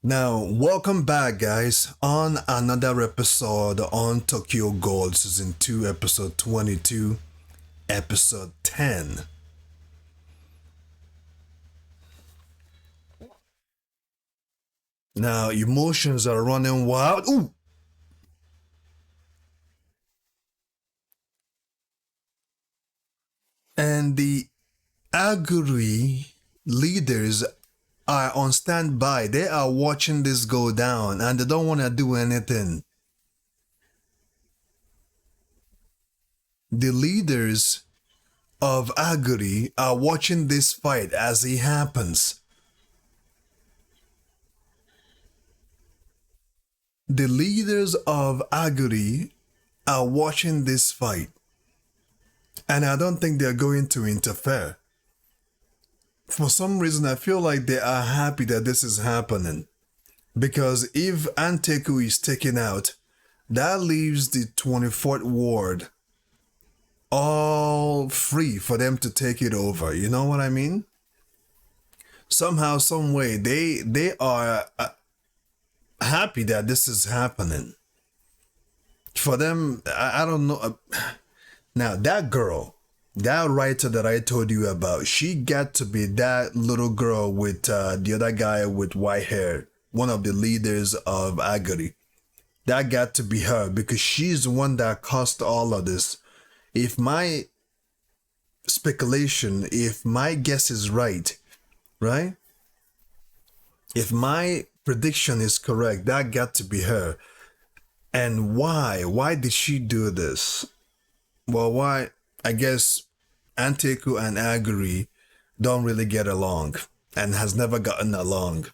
Now, welcome back, guys, on another episode on Tokyo Ghoul Season 2, Episode 22, Episode 10. Now, emotions are running wild. Ooh! And the Aguri leaders are on standby. They are watching this go down and they don't want to do anything. The leaders of Aguri are watching this fight as it happens. The leaders of Aguri are watching this fight, and I don't think they're going to interfere. For some reason, I feel like they are happy that this is happening. Because if Anteku is taken out, that leaves the 24th ward all free for them to take it over. You know what I mean? Somehow, some way, they are happy that this is happening. For them, I don't know. Now, that girl, that writer that I told you about, she got to be that little girl with the other guy with white hair, one of the leaders of Agari. That got to be her because she's the one that caused all of this. If my speculation, if my guess is right? If my prediction is correct, that got to be her. And why? Why did she do this? Well, why? I guess Anteku and Aguri don't really get along and has never gotten along.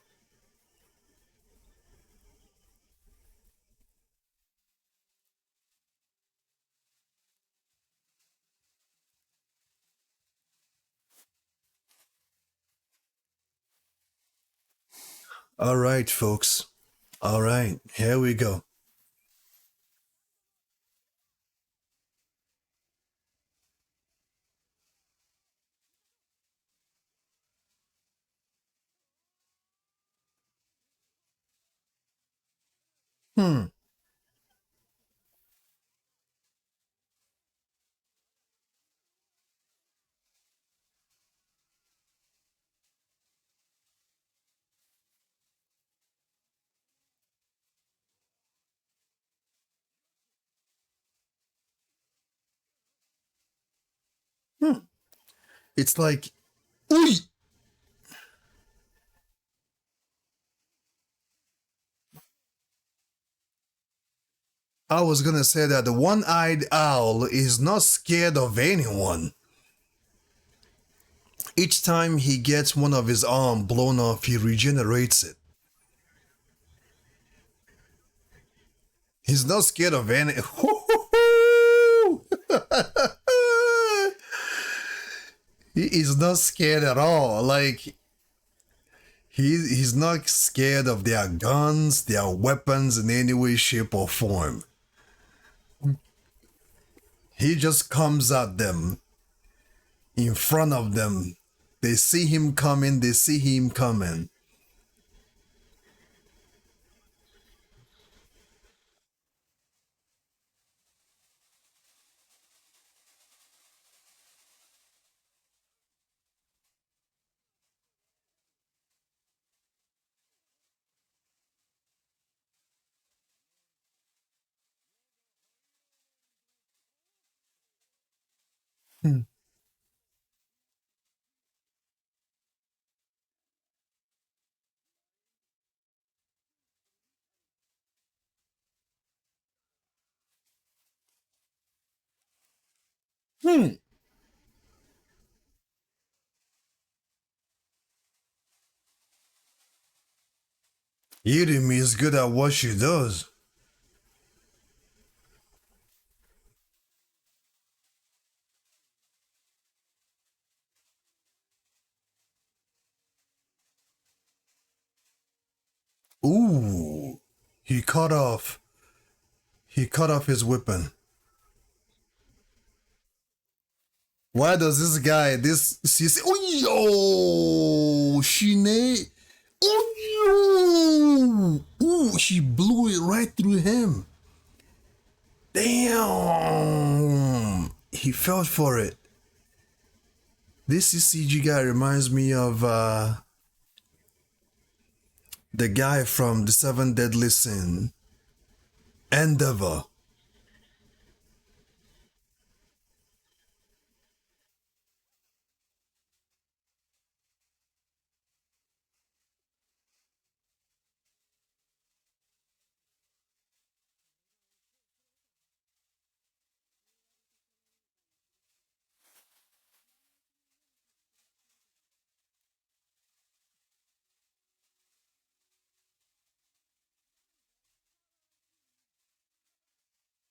All right, folks. All right, here we go. Hmm. Hmm. It's like, ooh, I was gonna say that the one-eyed owl is not scared of anyone. Each time he gets one of his arm blown off, he regenerates it. He's not scared of any. He is not scared at all. Like he's not scared of their guns, their weapons in any way, shape, or form. He just comes at them in front of them. They see him coming, they see him coming. Hmm. Hmm. Yurimi is good at what she does. Ooh. He cut off. He cut off his weapon. Why does this guy, this CC, oh yo, Shine, oh she blew it right through him. Damn! He felt for it. This CCG guy reminds me of the guy from the Seven Deadly Sin, Endeavor.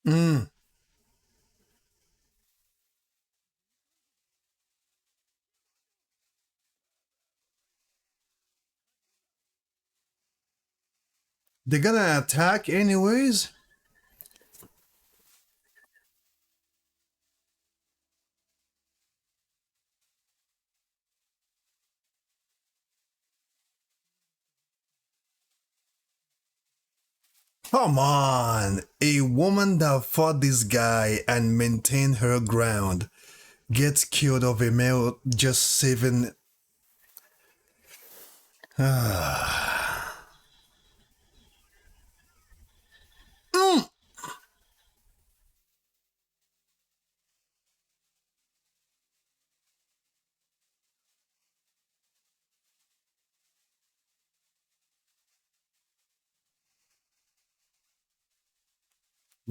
Mm. They're gonna attack anyways? Come on! A woman that fought this guy and maintained her ground gets killed of a male just saving. Mm.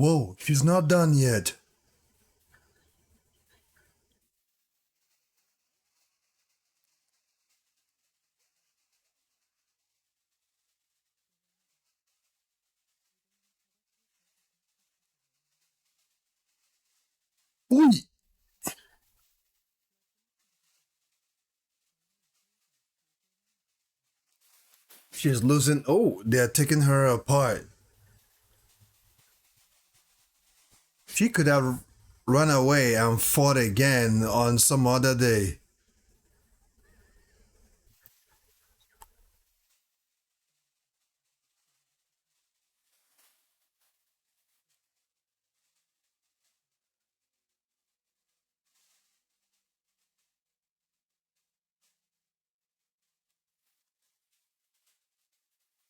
Whoa, she's not done yet. Ooh, she's losing. Oh, they're taking her apart. She could have run away and fought again on some other day.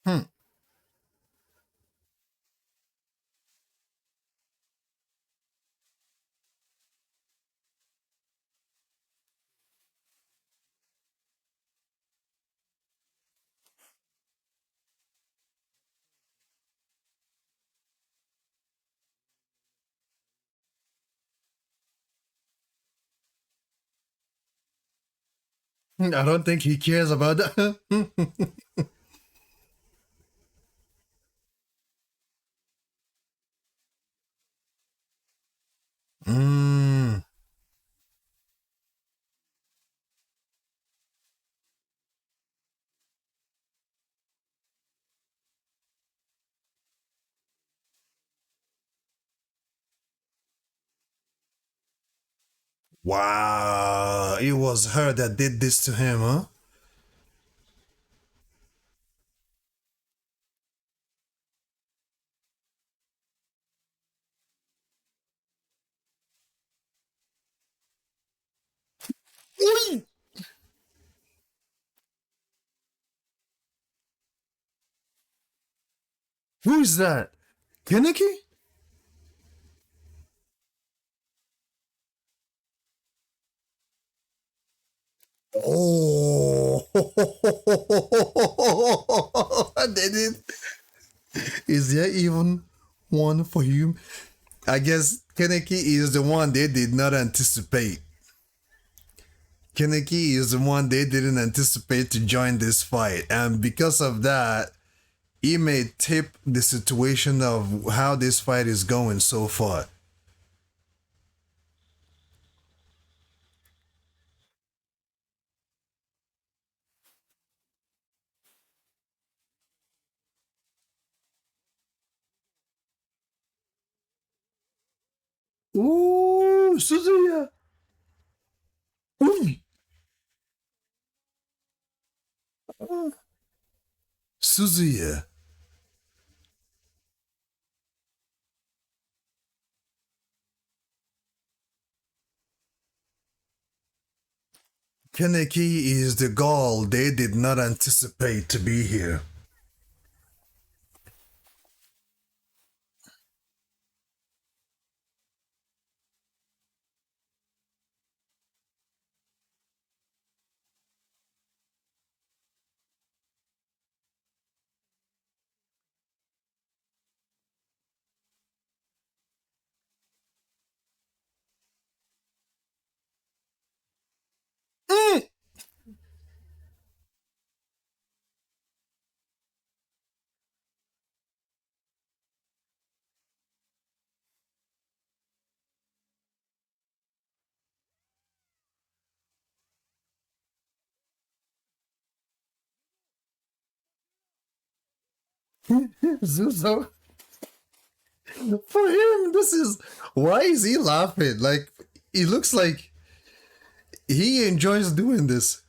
Hmm. I don't think he cares about that. Mm. Wow, it was her that did this to him, huh? Oi! Who is that? Kaneki? Oh, they did. Is there even one for him? I guess Kaneki is the one they did not anticipate. Kaneki is the one they didn't anticipate to join this fight, and because of that, he may tip the situation of how this fight is going so far. Ooh, Suzuya! Ooh, Suzuya! Kaneki is the Ghoul they did not anticipate to be here. Mm. Zuzo, for him, this is why is he laughing? Like he looks like he enjoys doing this.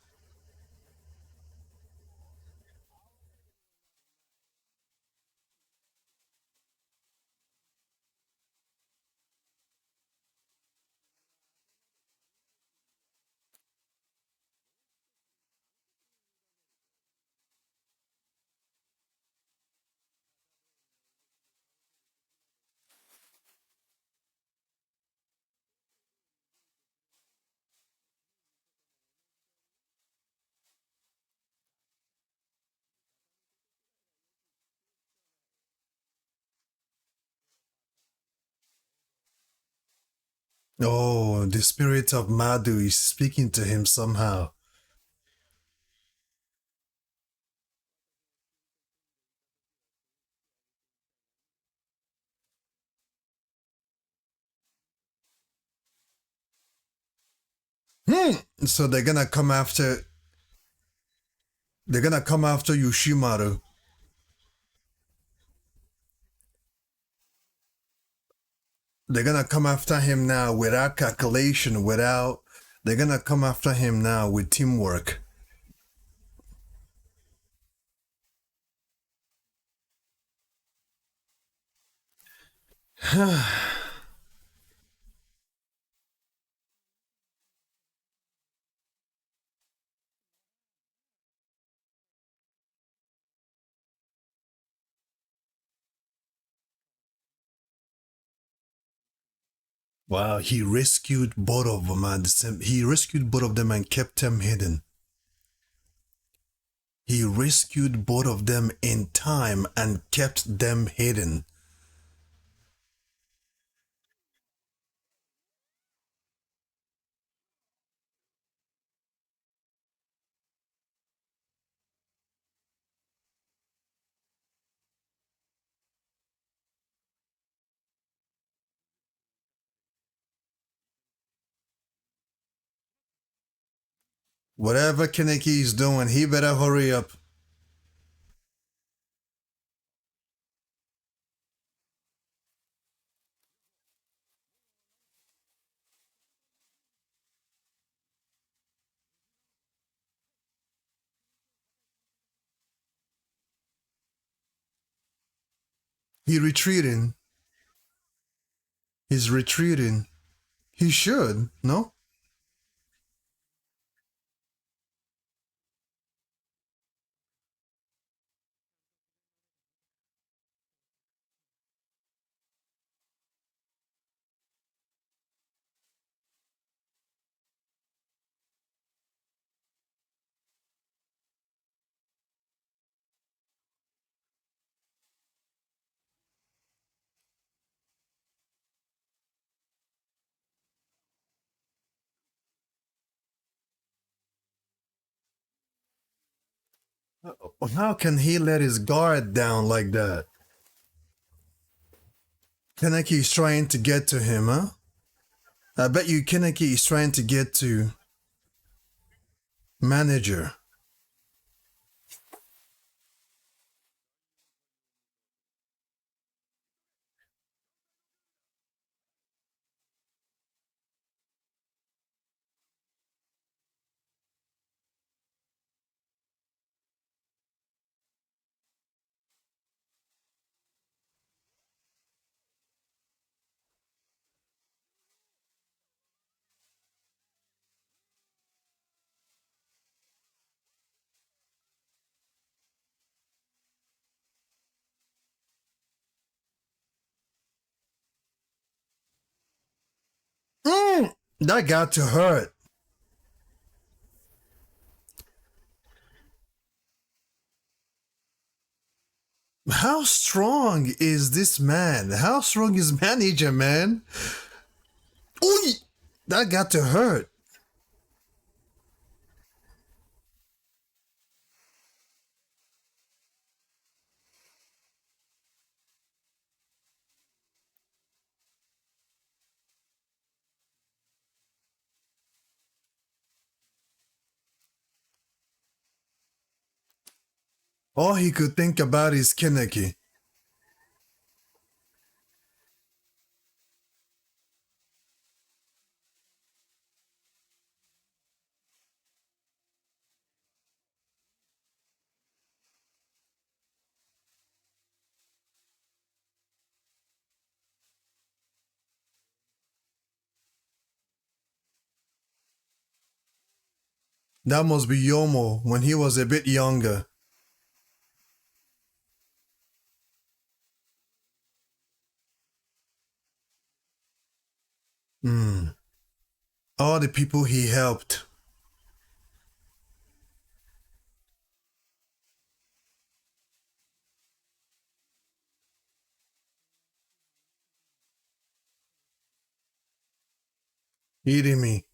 Oh, the spirit of Madhu is speaking to him somehow. Hmm. So they're gonna come after Yoshimaru. They're gonna come after him now without calculation, without they're gonna come after him now with teamwork. Wow, he rescued both of them at the same. He rescued both of them and kept them hidden. He rescued both of them in time and kept them hidden. Whatever Kaneki is doing, he better hurry up. He retreating. He's retreating. He should, no? How can he let his guard down like that? Kaneki is trying to get to him, huh? I bet you Kaneki is trying to get to manager. Mm, that got to hurt. How strong is this man? How strong is manager, man? Ooh, that got to hurt. All he could think about is Kaneki. That must be Yomo when he was a bit younger. Mm. All the people he helped. Eating me.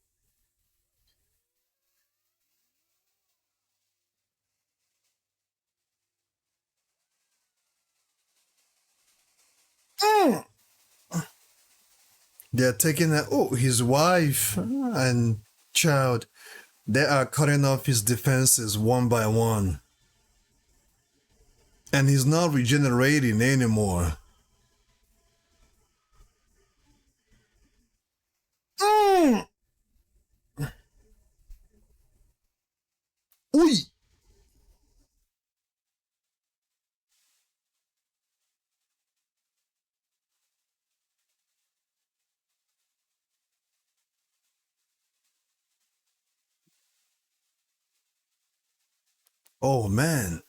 Mm. They're taking his wife and child. They are cutting off his defenses one by one. And he's not regenerating anymore. Mm. Uy. Oh man.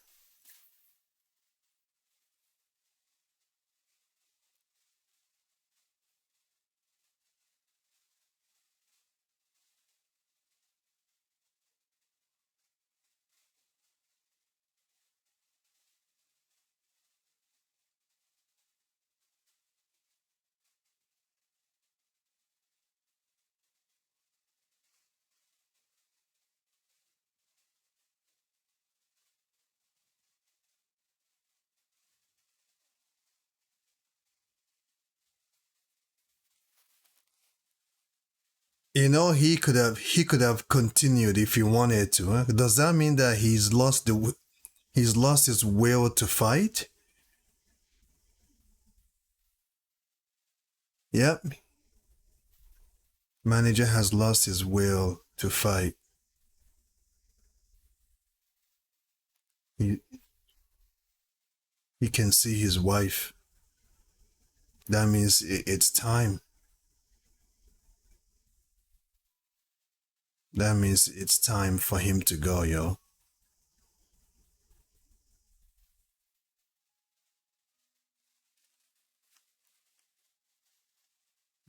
He could have continued if he wanted to. Huh? Does that mean that he's lost his will to fight? Yep. Manager has lost his will to fight. He he can see his wife. That means it's time. That means it's time for him to go, yo.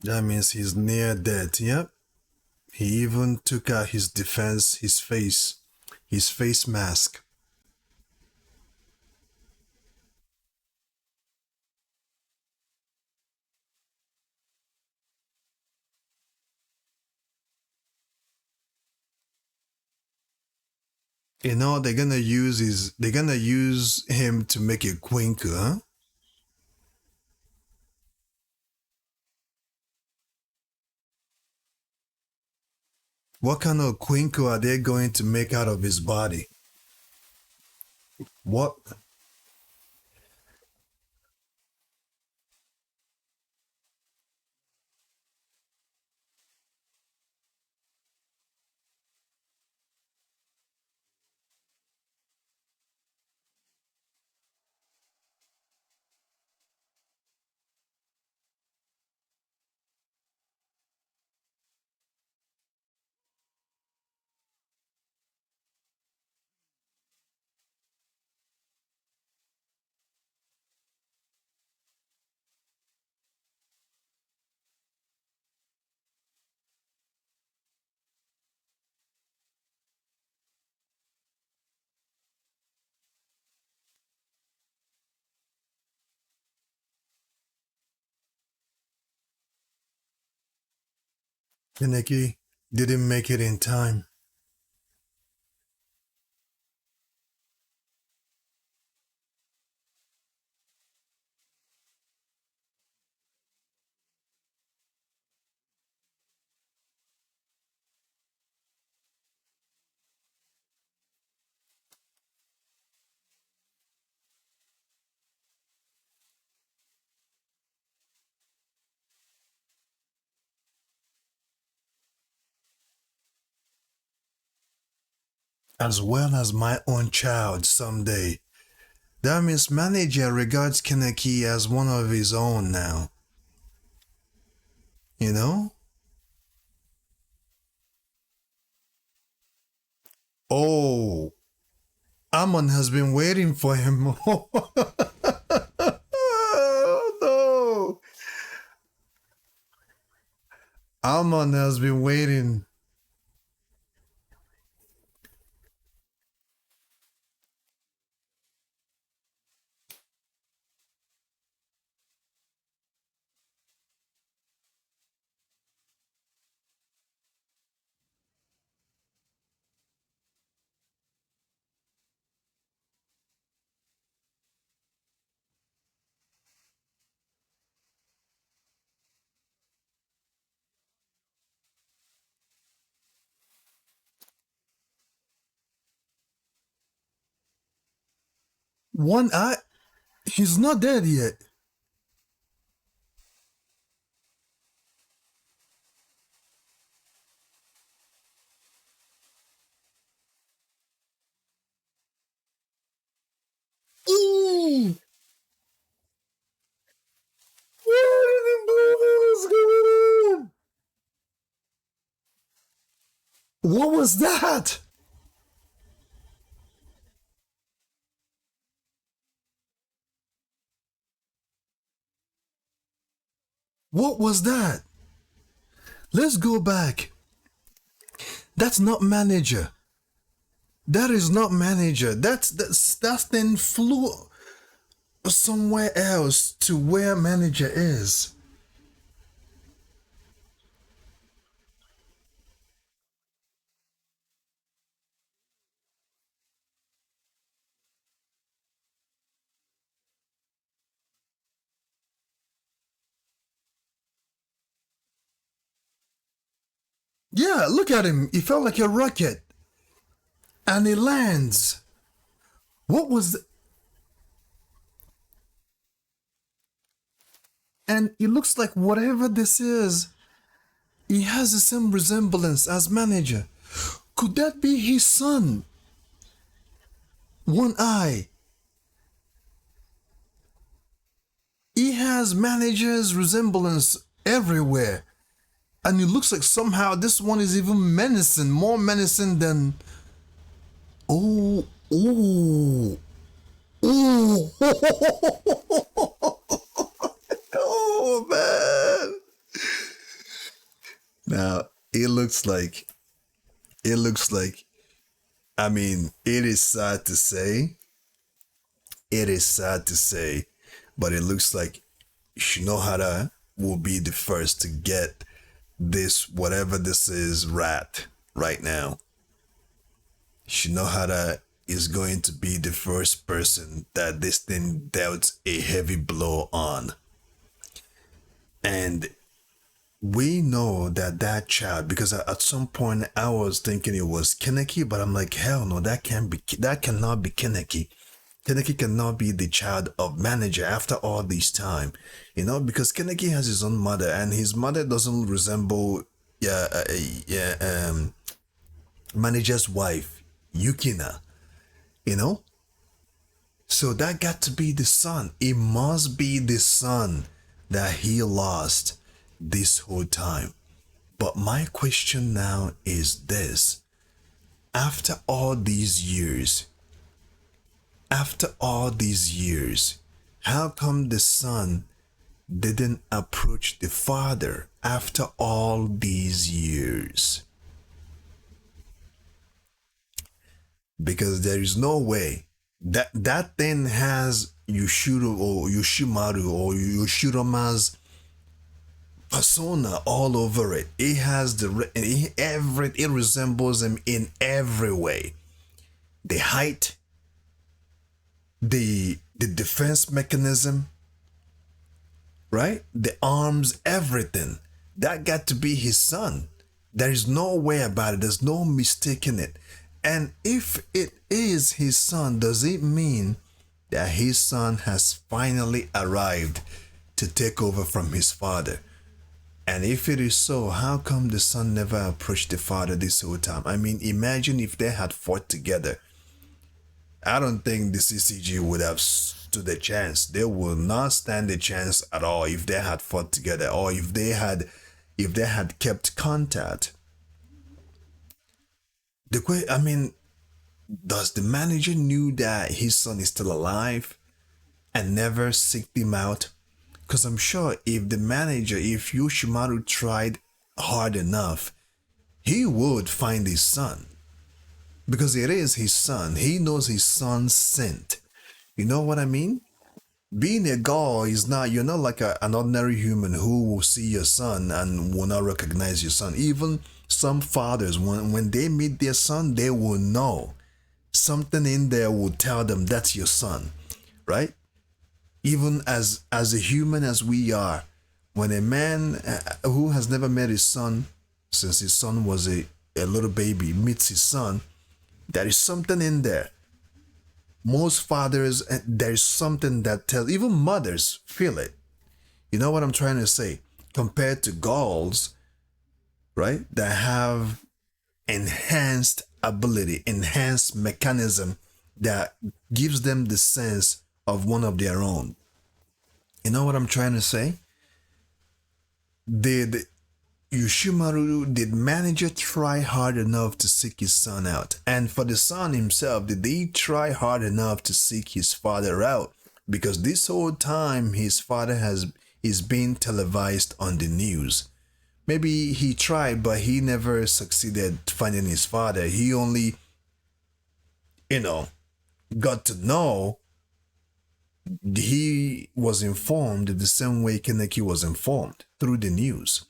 That means he's near dead. Yep. He even took out his defense, his face mask. They're gonna use him to make a quinku, huh? What kind of quinku are they going to make out of his body? What? Kaneki didn't make it in time. As well as my own child someday. That means manager regards Kaneki as one of his own now. You know? Oh, Amon has been waiting for him. Oh no! Amon has been waiting. One eye. He's not dead yet. Ooh! What in the blue is going on? What was that? What was that? Let's go back. That's not manager. That is not manager. That thing flew somewhere else to where manager is. Yeah, look at him. He felt like a rocket. And he lands. What was and it looks like whatever this is, he has the same resemblance as manager. Could that be his son? One eye. He has manager's resemblance everywhere. And it looks like somehow this one is even menacing, more menacing than. Oh, oh, oh, oh, man. Now, it looks like, I mean, it is sad to say, but it looks like Shinohara will be the first to get this, whatever this is, rat right now. Shinohara is going to be the first person that this thing dealt a heavy blow on. And we know that that child, because at some point I was thinking it was Kaneki, but I'm like, hell no, that cannot be Kaneki. Kaneki cannot be the child of manager after all this time, because Kaneki has his own mother, and his mother doesn't resemble, manager's wife, Yukina, you know. So that got to be the son. It must be the son that he lost this whole time. But my question now is this: after all these years, how come the son didn't approach the father after all these years? Because there is no way that thing has Yoshimaru or Yoshirama's persona all over it. It has it resembles him in every way. The height, the defense mechanism, right? The arms, everything. That got to be his son. There is no way about it. There's no mistaking it. And if it is his son, does it mean that his son has finally arrived to take over from his father? And if it is so, how come the son never approached the father this whole time? I mean, imagine if they had fought together. I don't think the CCG would have stood a chance. They would not stand a chance at all if they had fought together, or if they had kept contact. I mean, does the manager knew that his son is still alive and never seeked him out? Because I'm sure if Yoshimaru tried hard enough, he would find his son. Because it is his son. He knows his son's scent. You know what I mean? Being a Ghoul is not, you're not like an ordinary human who will see your son and will not recognize your son. Even some fathers, when they meet their son, they will know. Something in there will tell them that's your son, right? Even as a human as we are, when a man who has never met his son since his son was a little baby meets his son, there is something in there. Most fathers, there is something that tells, even mothers feel it. You know what I'm trying to say? Compared to Ghouls, right, that have enhanced ability, enhanced mechanism that gives them the sense of one of their own. You know what I'm trying to say? Did manager try hard enough to seek his son out? And for the son himself, did he try hard enough to seek his father out? Because this whole time his father is being televised on the news. Maybe he tried, but he never succeeded finding his father. He only, got to know. He was informed the same way Kaneki was informed, through the news.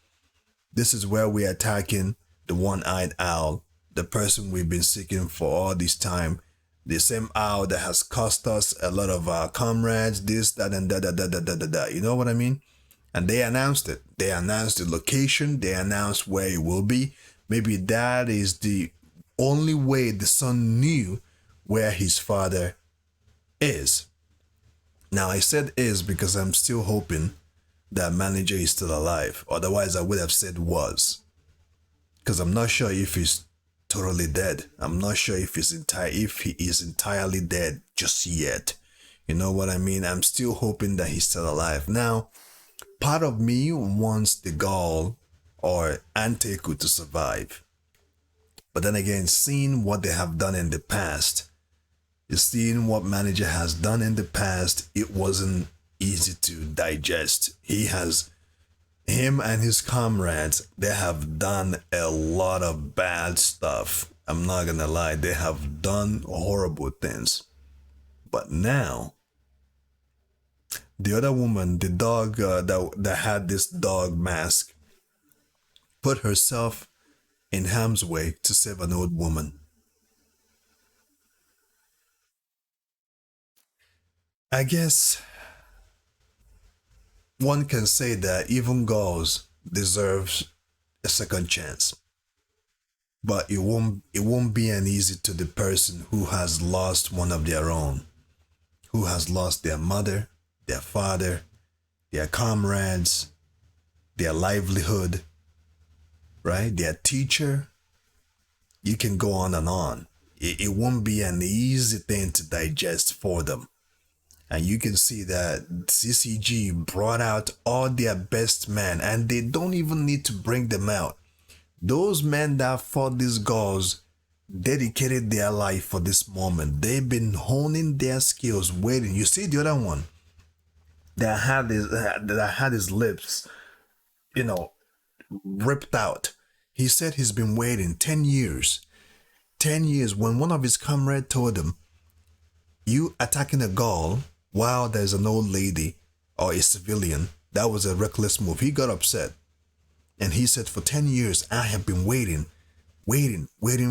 This is where we're attacking the one-eyed owl, the person we've been seeking for all this time. The same owl that has cost us a lot of our comrades, this, that, and that. You know what I mean? And they announced it. They announced the location. They announced where it will be. Maybe that is the only way the son knew where his father is. Now, I said is because I'm still hoping that manager is still alive. Otherwise, I would have said was. Because I'm not sure if he's totally dead. I'm not sure if he is entirely dead just yet. You know what I mean? I'm still hoping that he's still alive. Now, part of me wants the Ghoul or Anteku to survive. But then again, seeing what they have done in the past, seeing what manager has done in the past, it wasn't easy to digest. Him and his comrades, they have done a lot of bad stuff. I'm not gonna lie, they have done horrible things. But now, the other woman, the dog that had this dog mask, put herself in harm's way to save an old woman. I guess one can say that even Ghouls deserves a second chance. But it won't be an easy to the person who has lost one of their own, who has lost their mother, their father, their comrades, their livelihood, right? Their teacher. You can go on and on. It won't be an easy thing to digest for them. And you can see that CCG brought out all their best men, and they don't even need to bring them out. Those men that fought these Ghouls dedicated their life for this moment. They've been honing their skills, waiting. You see the other one that had his lips, ripped out. He said he's been waiting 10 years. 10 years. When one of his comrades told him, you attacking a Ghoul while there's an old lady or a civilian, that was a reckless move. He got upset. And he said, for 10 years, I have been waiting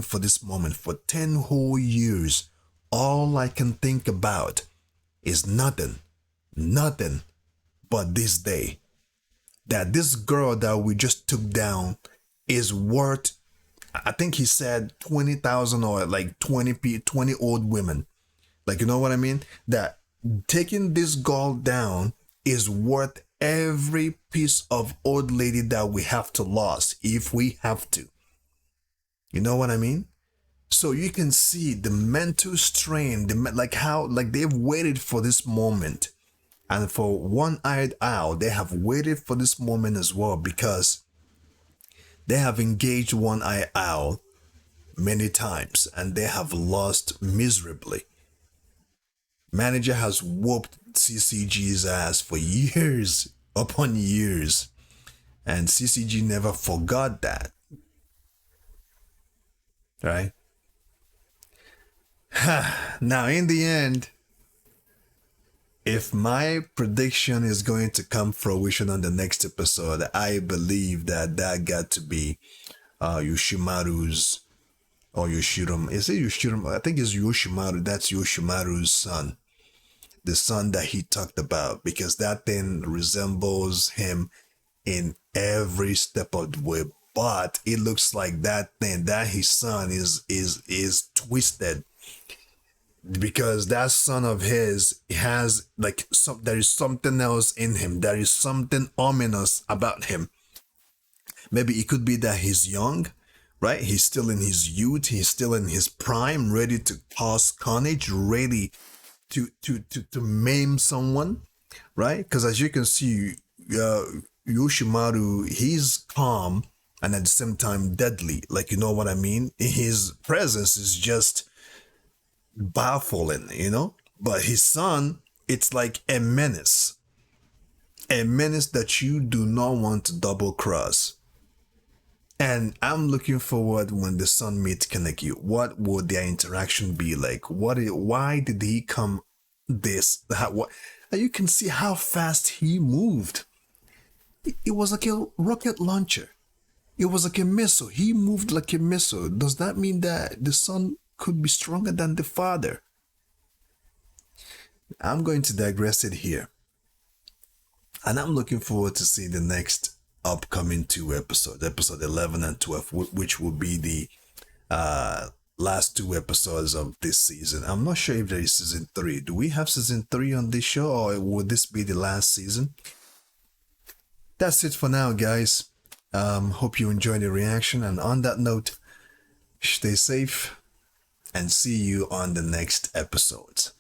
for this moment. For 10 whole years, all I can think about is nothing but this day. That this girl that we just took down is worth, I think he said 20,000 or like 20 old women. Like, you know what I mean? That taking this girl down is worth every piece of old lady that we have to lose if we have to. You know what I mean? So you can see the mental strain, like they've waited for this moment. And for One-Eyed Owl, they have waited for this moment as well, because they have engaged One-Eyed Owl many times and they have lost miserably. Manager has whooped CCG's ass for years upon years, and CCG never forgot that. Right? Now, in the end, if my prediction is going to come fruition on the next episode, I believe that got to be Yoshimaru's, or Yoshirum. Is it Yoshirum? I think it's Yoshimaru. That's Yoshimaru's son. The son that he talked about, because that thing resembles him in every step of the way. But it looks like that thing, that his son is twisted, because that son of his has like there is something else in him. There is something ominous about him. Maybe it could be that he's young, right? He's still in his youth. He's still in his prime, ready to cause carnage, ready to maim someone, right? Because as you can see, Yoshimaru, he's calm and at the same time deadly. Like, you know what I mean? His presence is just baffling, you know? But his son, it's like a menace that you do not want to double cross. And I'm looking forward when the son meets Kaneki. What would their interaction be like? Why did he come this? And you can see how fast he moved. It was like a rocket launcher. It was like a missile. He moved like a missile. Does that mean that the son could be stronger than the father? I'm going to digress it here. And I'm looking forward to see the next upcoming 2 episodes, episode 11 and 12, which will be the last 2 episodes of this season. I'm not sure if there is season 3. Do we have season 3 on this show, or would this be the last season? That's it for now, guys. Hope you enjoyed the reaction, and on that note, stay safe and see you on the next episodes.